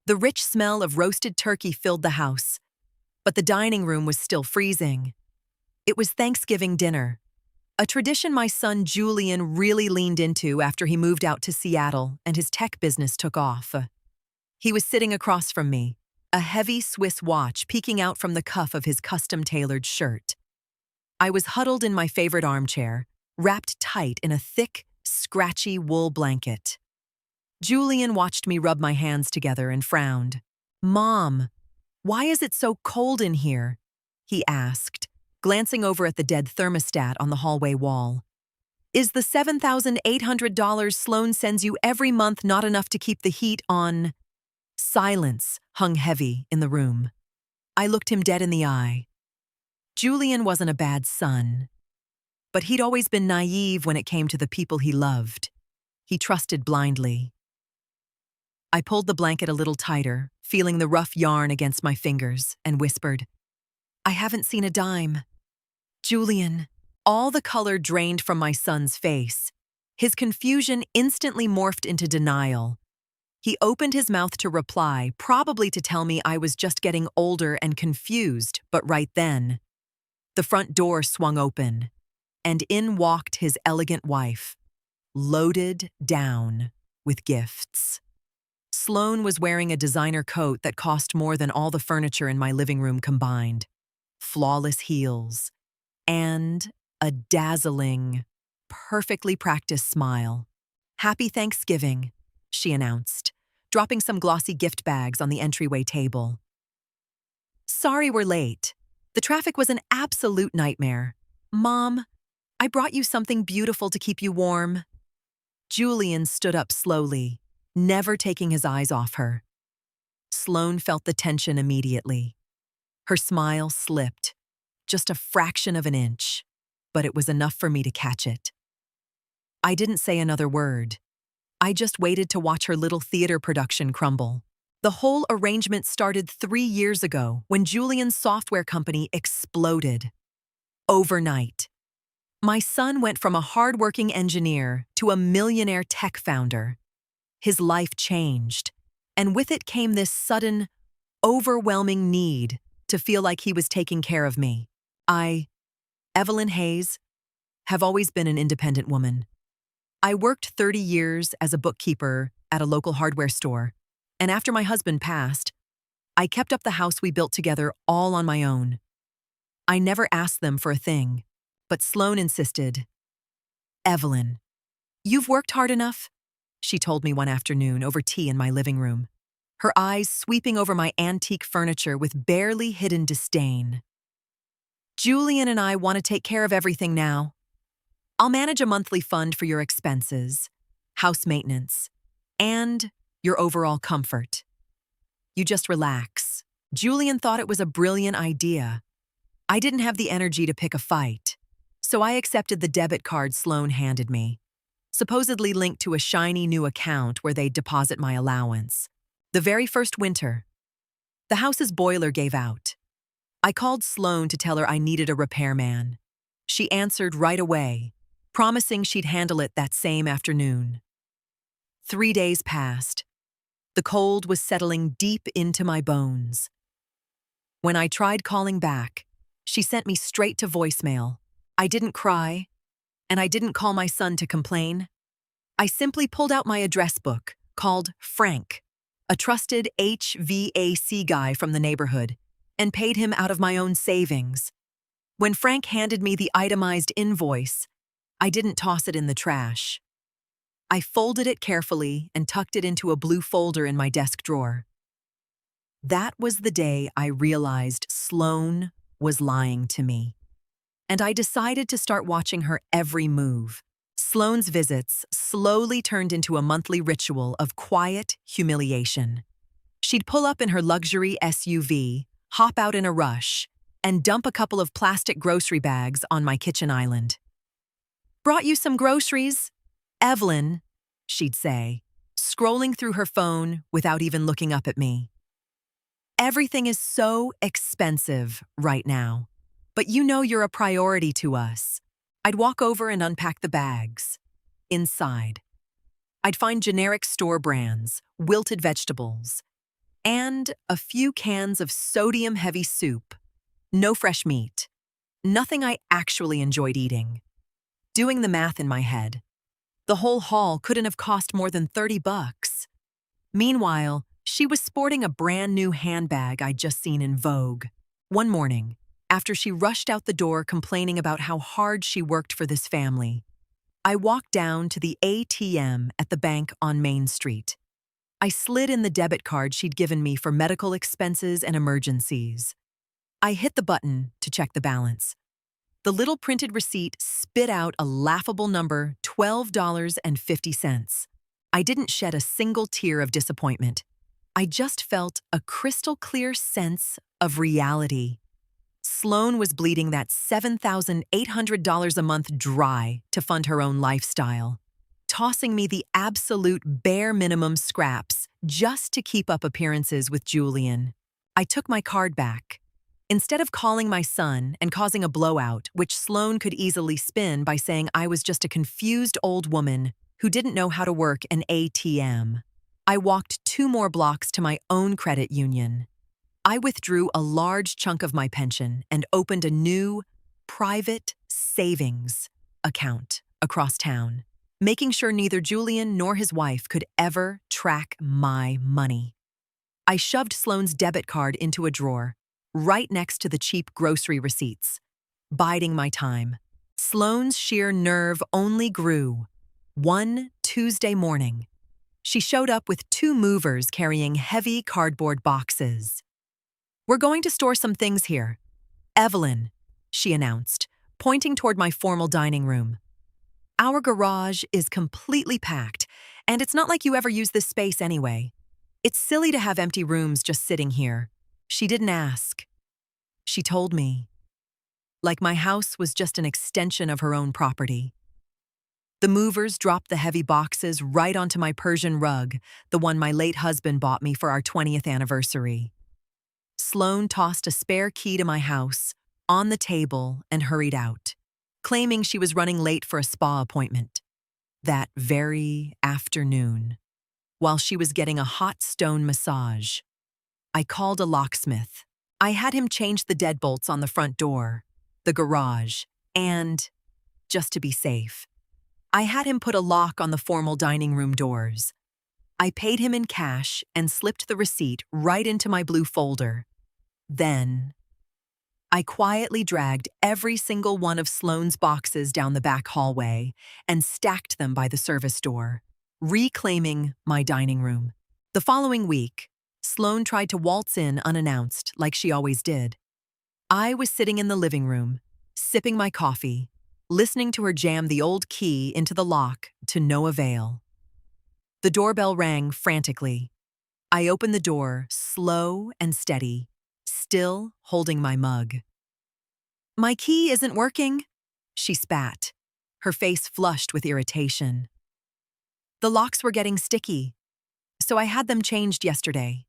The rich smell of roasted turkey filled the house, but the dining room was still freezing. It was Thanksgiving dinner, a tradition my son Julian really leaned into after he moved out to Seattle and his tech business took off. He was sitting across from me, a heavy Swiss watch peeking out from the cuff of his custom-tailored shirt. I was huddled in my favorite armchair, wrapped tight in a thick, scratchy wool blanket. Julian watched me rub my hands together and frowned. "Mom, why is it so cold in here?" he asked, glancing over at the dead thermostat on the hallway wall. "Is the $7,800 Sloan sends you every month not enough to keep the heat on?" Silence hung heavy in the room. I looked him dead in the eye. Julian wasn't a bad son, but he'd always been naive when it came to the people he loved. He trusted blindly. I pulled the blanket a little tighter, feeling the rough yarn against my fingers, and whispered, "I haven't seen a dime." "Julian." All the color drained from my son's face. His confusion instantly morphed into denial. He opened his mouth to reply, probably to tell me I was just getting older and confused, but right then, the front door swung open, and in walked his elegant wife, loaded down with gifts. Sloan was wearing a designer coat that cost more than all the furniture in my living room combined, flawless heels, and a dazzling, perfectly practiced smile. "Happy Thanksgiving," she announced, dropping some glossy gift bags on the entryway table. "Sorry we're late. The traffic was an absolute nightmare. Mom, I brought you something beautiful to keep you warm." Julian stood up slowly, never taking his eyes off her. Sloan felt the tension immediately. Her smile slipped, just a fraction of an inch, but it was enough for me to catch it. I didn't say another word. I just waited to watch her little theater production crumble. The whole arrangement started 3 years ago when Julian's software company exploded. Overnight. My son went from a hardworking engineer to a millionaire tech founder. His life changed, and with it came this sudden, overwhelming need to feel like he was taking care of me. I, Evelyn Hayes, have always been an independent woman. I worked 30 years as a bookkeeper at a local hardware store, and after my husband passed, I kept up the house we built together all on my own. I never asked them for a thing, but Sloan insisted. "Evelyn, you've worked hard enough," she told me one afternoon over tea in my living room, her eyes sweeping over my antique furniture with barely hidden disdain. "Julian and I want to take care of everything now. I'll manage a monthly fund for your expenses, house maintenance, and your overall comfort. You just relax." Julian thought it was a brilliant idea. I didn't have the energy to pick a fight, so I accepted the debit card Sloan handed me, supposedly linked to a shiny new account where they'd deposit my allowance. The very first winter, the house's boiler gave out. I called Sloan to tell her I needed a repairman. She answered right away, promising she'd handle it that same afternoon. 3 days passed. The cold was settling deep into my bones. When I tried calling back, she sent me straight to voicemail. I didn't cry, and I didn't call my son to complain. I simply pulled out my address book, called Frank, a trusted HVAC guy from the neighborhood, and paid him out of my own savings. When Frank handed me the itemized invoice, I didn't toss it in the trash. I folded it carefully and tucked it into a blue folder in my desk drawer. That was the day I realized Sloan was lying to me, and I decided to start watching her every move. Sloan's visits slowly turned into a monthly ritual of quiet humiliation. She'd pull up in her luxury SUV, hop out in a rush, and dump a couple of plastic grocery bags on my kitchen island. "Brought you some groceries, Evelyn," she'd say, scrolling through her phone without even looking up at me. "Everything is so expensive right now, but you know you're a priority to us." I'd walk over and unpack the bags. Inside, I'd find generic store brands, wilted vegetables, and a few cans of sodium-heavy soup. No fresh meat. Nothing I actually enjoyed eating. Doing the math in my head, the whole haul couldn't have cost more than $30. Meanwhile, she was sporting a brand new handbag I'd just seen in Vogue. One morning, after she rushed out the door complaining about how hard she worked for this family, I walked down to the ATM at the bank on Main Street. I slid in the debit card she'd given me for medical expenses and emergencies. I hit the button to check the balance. The little printed receipt spit out a laughable number, $12.50. I didn't shed a single tear of disappointment. I just felt a crystal-clear sense of reality. Sloan was bleeding that $7,800 a month dry to fund her own lifestyle, tossing me the absolute bare minimum scraps just to keep up appearances with Julian. I took my card back. Instead of calling my son and causing a blowout, which Sloan could easily spin by saying I was just a confused old woman who didn't know how to work an ATM, I walked 2 more blocks to my own credit union. I withdrew a large chunk of my pension and opened a new, private savings account across town, making sure neither Julian nor his wife could ever track my money. I shoved Sloan's debit card into a drawer, right next to the cheap grocery receipts, biding my time. Sloan's sheer nerve only grew. One Tuesday morning, she showed up with 2 movers carrying heavy cardboard boxes. "We're going to store some things here. Evelyn," she announced, pointing toward my formal dining room. "Our garage is completely packed, and it's not like you ever use this space anyway. It's silly to have empty rooms just sitting here." She didn't ask. She told me. Like my house was just an extension of her own property. The movers dropped the heavy boxes right onto my Persian rug, the one my late husband bought me for our 20th anniversary. Sloan tossed a spare key to my house on the table and hurried out, claiming she was running late for a spa appointment. That very afternoon, while she was getting a hot stone massage, I called a locksmith. I had him change the deadbolts on the front door, the garage, and, just to be safe, I had him put a lock on the formal dining room doors. I paid him in cash and slipped the receipt right into my blue folder. Then, I quietly dragged every single one of Sloan's boxes down the back hallway and stacked them by the service door, reclaiming my dining room. The following week, Sloan tried to waltz in unannounced, like she always did. I was sitting in the living room, sipping my coffee, listening to her jam the old key into the lock to no avail. The doorbell rang frantically. I opened the door, slow and steady, still holding my mug. "My key isn't working," she spat, her face flushed with irritation. "The locks were getting sticky, so I had them changed yesterday,"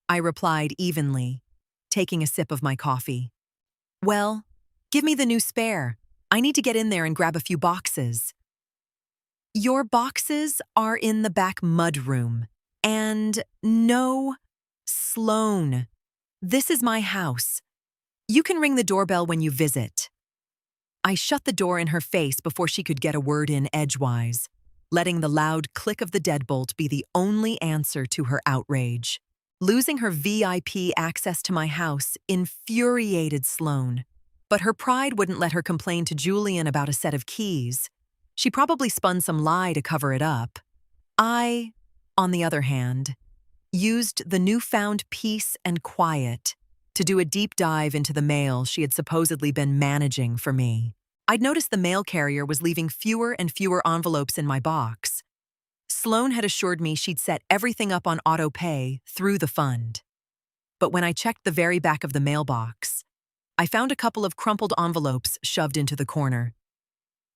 I replied evenly, taking a sip of my coffee. "Well, give me the new spare. I need to get in there and grab a few boxes." "Your boxes are in the back mudroom. And no, Sloan, this is my house. You can ring the doorbell when you visit." I shut the door in her face before she could get a word in edgewise, letting the loud click of the deadbolt be the only answer to her outrage. Losing her VIP access to my house infuriated Sloan, but her pride wouldn't let her complain to Julian about a set of keys. She probably spun some lie to cover it up. I, on the other hand, used the newfound peace and quiet to do a deep dive into the mail she had supposedly been managing for me. I'd noticed the mail carrier was leaving fewer and fewer envelopes in my box. Sloan had assured me she'd set everything up on auto pay through the fund. But when I checked the very back of the mailbox, I found a couple of crumpled envelopes shoved into the corner.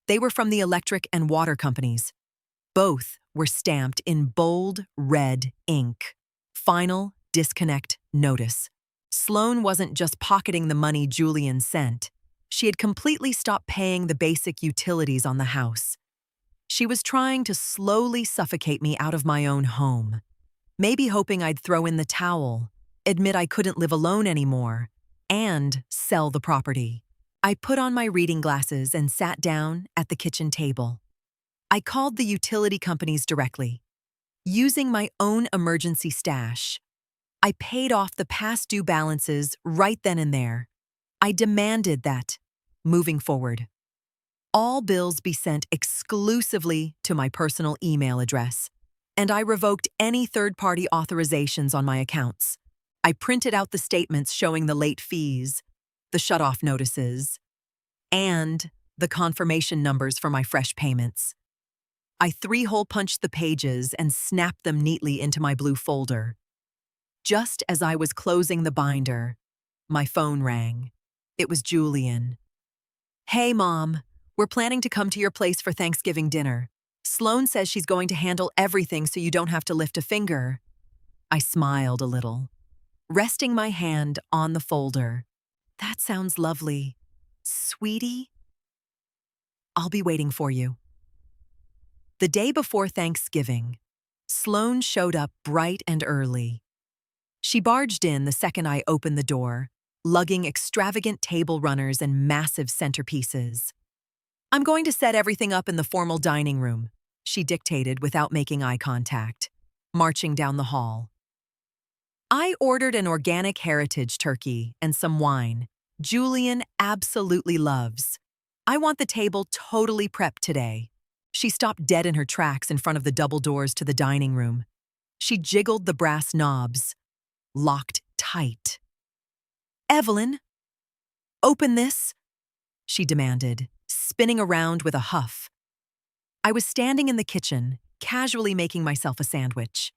They were from the electric and water companies. Both were stamped in bold red ink. Final disconnect notice. Sloan wasn't just pocketing the money Julian sent. She had completely stopped paying the basic utilities on the house. She was trying to slowly suffocate me out of my own home. maybe hoping I'd throw in the towel, admit I couldn't live alone anymore, and sell the property. I put on my reading glasses and sat down at the kitchen table. I called the utility companies directly. Using my own emergency stash, I paid off the past due balances right then and there. I demanded that, moving forward, all bills be sent exclusively to my personal email address, and I revoked any third-party authorizations on my accounts. I printed out the statements showing the late fees, the shut-off notices, and the confirmation numbers for my fresh payments. I three-hole punched the pages and snapped them neatly into my blue folder. Just as I was closing the binder, my phone rang. It was Julian. "Hey, Mom. We're planning to come to your place for Thanksgiving dinner. Sloan says she's going to handle everything so you don't have to lift a finger." I smiled a little, resting my hand on the folder. "That sounds lovely. Sweetie, I'll be waiting for you." The day before Thanksgiving, Sloan showed up bright and early. She barged in the second I opened the door, lugging extravagant table runners and massive centerpieces. "I'm going to set everything up in the formal dining room," she dictated without making eye contact, marching down the hall. I ordered an organic heritage turkey and some wine Julian absolutely loves. "I want the table totally prepped today." She stopped dead in her tracks in front of the double doors to the dining room. She jiggled the brass knobs, locked tight. "Evelyn, open this," she demanded, spinning around with a huff. I was standing in the kitchen, casually making myself a sandwich.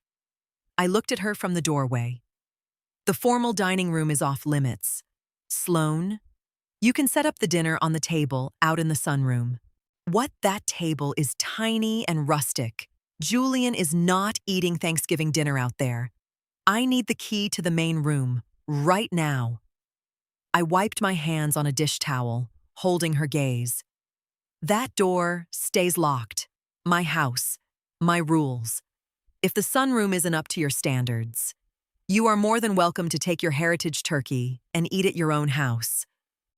I looked at her from the doorway. "The formal dining room is off limits. Sloan, you can set up the dinner on the table out in the sunroom." What that table is tiny and rustic. Julian is not eating Thanksgiving dinner out there. I need the key to the main room, right now. I wiped my hands on a dish towel, holding her gaze. "That door stays locked. My house, my rules. If the sunroom isn't up to your standards, you are more than welcome to take your heritage turkey and eat at your own house."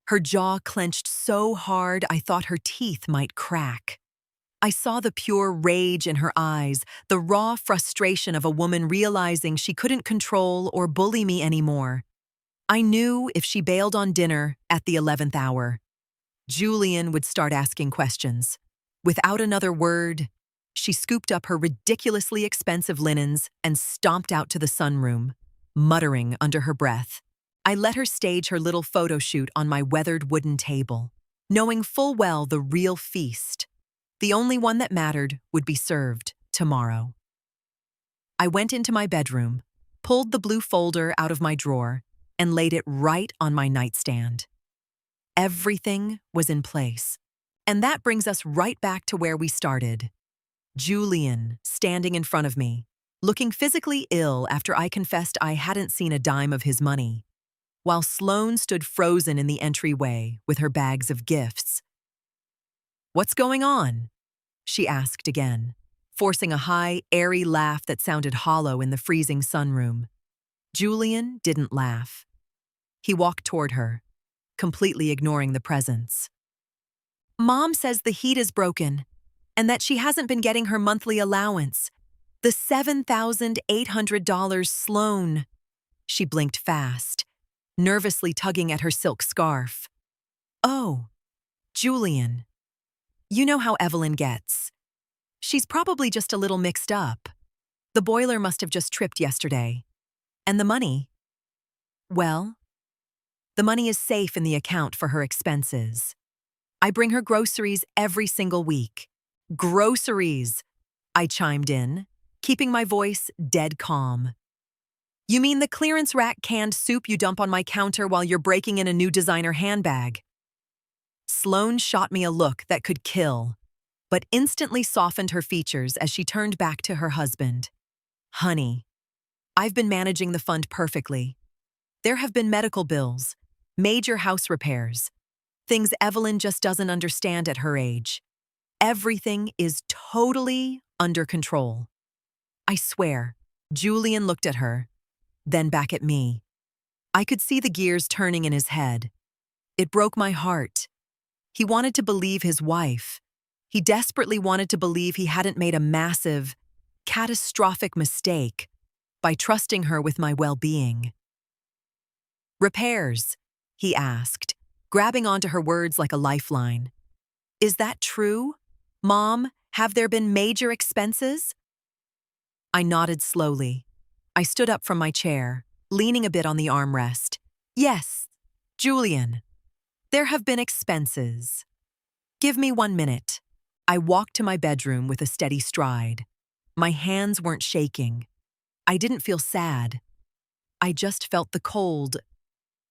Her jaw clenched so hard I thought her teeth might crack. I saw the pure rage in her eyes, the raw frustration of a woman realizing she couldn't control or bully me anymore. I knew if she bailed on dinner at the 11th hour, Julian would start asking questions. Without another word, she scooped up her ridiculously expensive linens and stomped out to the sunroom, muttering under her breath. I let her stage her little photo shoot on my weathered wooden table, knowing full well the real feast, the only one that mattered, would be served tomorrow. I went into my bedroom, pulled the blue folder out of my drawer, and laid it right on my nightstand. Everything was in place. And that brings us right back to where we started. Julian, standing in front of me, looking physically ill after I confessed I hadn't seen a dime of his money, while Sloan stood frozen in the entryway with her bags of gifts. "What's going on?" she asked again, forcing a high, airy laugh that sounded hollow in the freezing sunroom. Julian didn't laugh. He walked toward her, completely ignoring the presents. "Mom says the heat is broken, and that she hasn't been getting her monthly allowance. The $7,800 Sloan." She blinked fast, nervously tugging at her silk scarf. "Oh, Julian. You know how Evelyn gets. She's probably just a little mixed up. The boiler must have just tripped yesterday. And the money? Well, the money is safe in the account for her expenses. I bring her groceries every single week." "Groceries," I chimed in, keeping my voice dead calm. "You mean the clearance rack canned soup you dump on my counter while you're breaking in a new designer handbag?" Sloan shot me a look that could kill, but instantly softened her features as she turned back to her husband. "Honey, I've been managing the fund perfectly. There have been medical bills, major house repairs, things Evelyn just doesn't understand at her age. Everything is totally under control. I swear, Julian looked at her, then back at me. I could see the gears turning in his head. It broke my heart. He wanted to believe his wife. He desperately wanted to believe he hadn't made a massive, catastrophic mistake by trusting her with my well-being. "Repairs?" he asked, grabbing onto her words like a lifeline. "Is that true? Mom, have there been major expenses?" I nodded slowly. I stood up from my chair, leaning a bit on the armrest. "Yes, Julian, there have been expenses. Give me 1 minute." I walked to my bedroom with a steady stride. My hands weren't shaking. I didn't feel sad. I just felt the cold,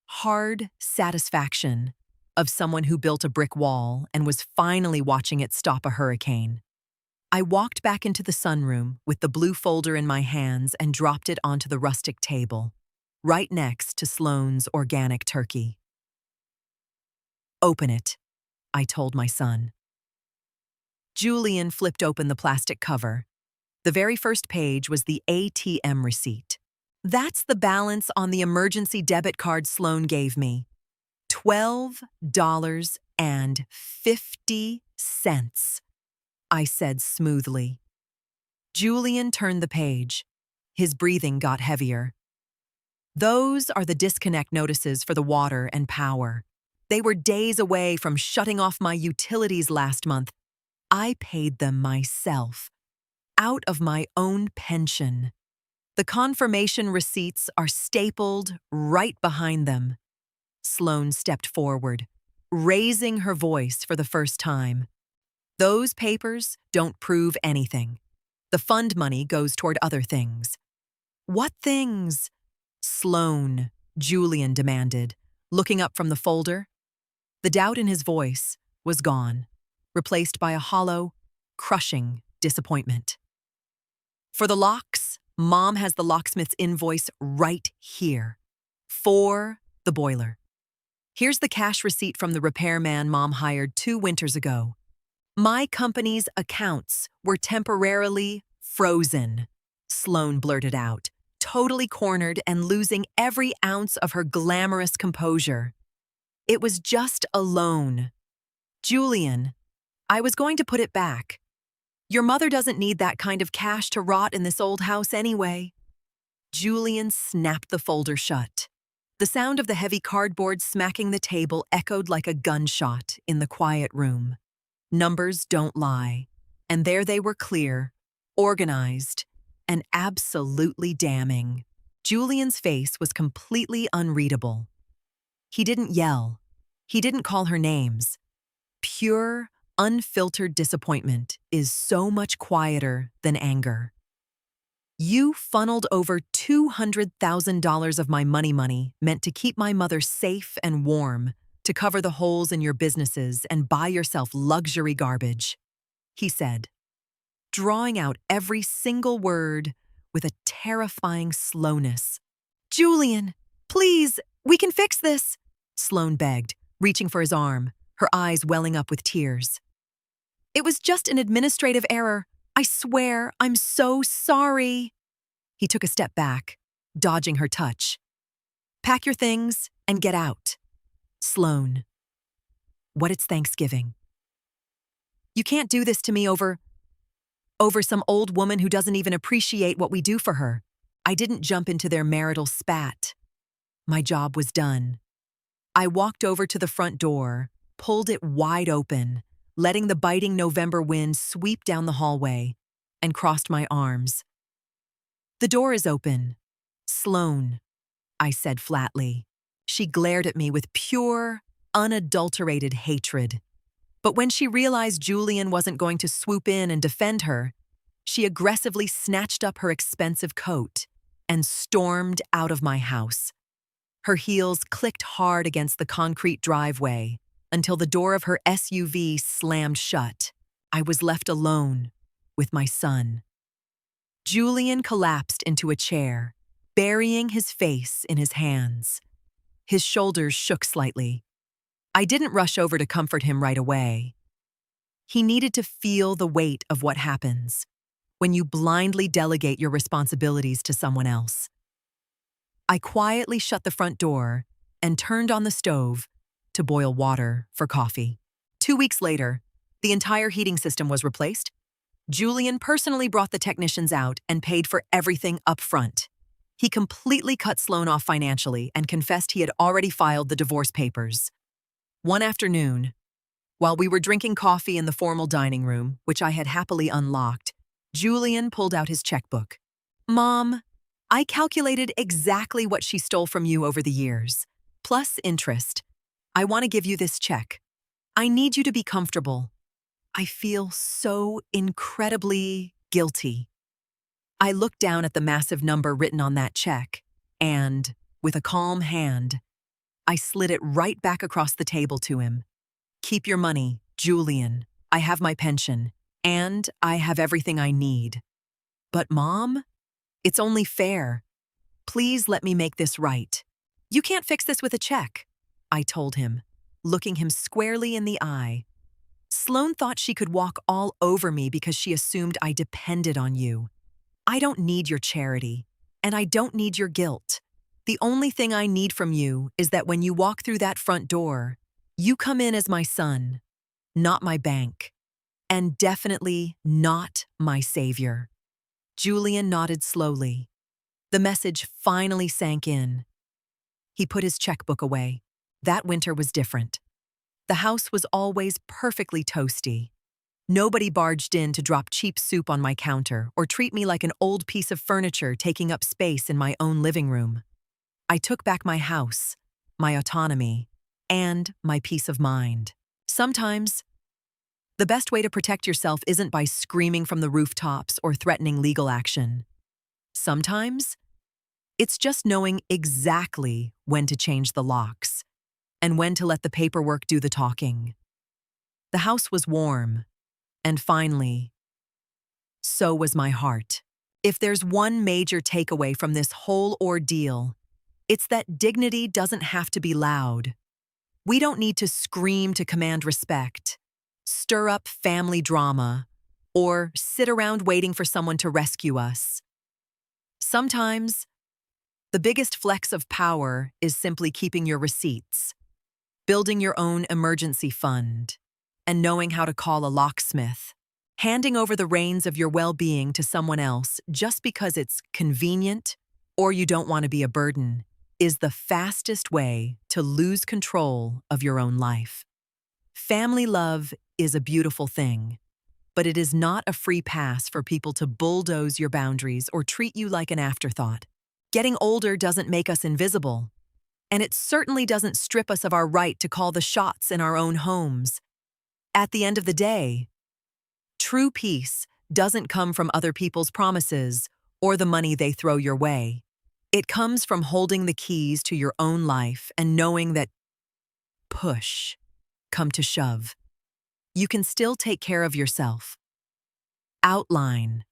hard satisfaction of someone who built a brick wall and was finally watching it stop a hurricane. I walked back into the sunroom with the blue folder in my hands and dropped it onto the rustic table, right next to Sloane's organic turkey. "Open it," I told my son. Julian flipped open the plastic cover. The very first page was the ATM receipt. "That's the balance on the emergency debit card Sloane gave me. $12.50, I said smoothly. Julian turned the page. His breathing got heavier. "Those are the disconnect notices for the water and power. They were days away from shutting off my utilities last month. I paid them myself, out of my own pension. The confirmation receipts are stapled right behind them." Sloane stepped forward, raising her voice for the first time. "Those papers don't prove anything. The fund money goes toward other things." "What things?" "Sloane," Julian demanded, looking up from the folder. The doubt in his voice was gone, replaced by a hollow, crushing disappointment. "For the locks, Mom has the locksmith's invoice right here. For the boiler. Here's the cash receipt from the repairman Mom hired 2 winters ago. My company's accounts were temporarily frozen," Sloane blurted out, totally cornered and losing every ounce of her glamorous composure. "It was just a loan. Julian, I was going to put it back. Your mother doesn't need that kind of cash to rot in this old house anyway." Julian snapped the folder shut. The sound of the heavy cardboard smacking the table echoed like a gunshot in the quiet room. Numbers don't lie, and there they were, clear, organized, and absolutely damning. Julian's face was completely unreadable. He didn't yell. He didn't call her names. Pure, unfiltered disappointment is so much quieter than anger. "You funneled over $200,000 of my money meant to keep my mother safe and warm, to cover the holes in your businesses and buy yourself luxury garbage," he said, drawing out every single word with a terrifying slowness. "Julian, please, we can fix this," Sloane begged, reaching for his arm, her eyes welling up with tears. "It was just an administrative error. I swear, I'm so sorry." He took a step back, dodging her touch. "Pack your things and get out." "Sloane, what, it's Thanksgiving. You can't do this to me over some old woman who doesn't even appreciate what we do for her." I didn't jump into their marital spat. My job was done. I walked over to the front door, pulled it wide open, letting the biting November wind sweep down the hallway, and crossed my arms. "The door is open. Sloane," I said flatly. She glared at me with pure, unadulterated hatred. But when she realized Julian wasn't going to swoop in and defend her, she aggressively snatched up her expensive coat and stormed out of my house. Her heels clicked hard against the concrete driveway until the door of her SUV slammed shut. I was left alone with my son. Julian collapsed into a chair, burying his face in his hands. His shoulders shook slightly. I didn't rush over to comfort him right away. He needed to feel the weight of what happens. when you blindly delegate your responsibilities to someone else. I quietly shut the front door and turned on the stove to boil water for coffee. 2 weeks later, the entire heating system was replaced. Julian personally brought the technicians out and paid for everything up front. He completely cut Sloan off financially and confessed he had already filed the divorce papers. One afternoon, while we were drinking coffee in the formal dining room, which I had happily unlocked, Julian pulled out his checkbook. "Mom, I calculated exactly what she stole from you over the years, plus interest. I want to give you this check. I need you to be comfortable. I feel so incredibly guilty." I looked down at the massive number written on that check, and, with a calm hand, I slid it right back across the table to him. "Keep your money, Julian. I have my pension, and I have everything I need. But Mom, it's only fair. Please let me make this right. You can't fix this with a check," I told him, looking him squarely in the eye. "Sloan thought she could walk all over me because she assumed I depended on you. I don't need your charity, and I don't need your guilt. The only thing I need from you is that when you walk through that front door, you come in as my son, not my bank, and definitely not my savior." Julian nodded slowly. The message finally sank in. He put his checkbook away. That winter was different. The house was always perfectly toasty. Nobody barged in to drop cheap soup on my counter or treat me like an old piece of furniture taking up space in my own living room. I took back my house, my autonomy, and my peace of mind. Sometimes, the best way to protect yourself isn't by screaming from the rooftops or threatening legal action. Sometimes, it's just knowing exactly when to change the locks and when to let the paperwork do the talking. The house was warm, and finally, so was my heart. If there's one major takeaway from this whole ordeal, it's that dignity doesn't have to be loud. We don't need to scream to command respect, stir up family drama, or sit around waiting for someone to rescue us. Sometimes, the biggest flex of power is simply keeping your receipts, building your own emergency fund, and knowing how to call a locksmith. Handing over the reins of your well-being to someone else just because it's convenient or you don't want to be a burden is the fastest way to lose control of your own life. Family love is a beautiful thing, but it is not a free pass for people to bulldoze your boundaries or treat you like an afterthought. Getting older doesn't make us invisible, and it certainly doesn't strip us of our right to call the shots in our own homes. At the end of the day, true peace doesn't come from other people's promises or the money they throw your way. It comes from holding the keys to your own life and knowing that, push come to shove, you can still take care of yourself. Outline.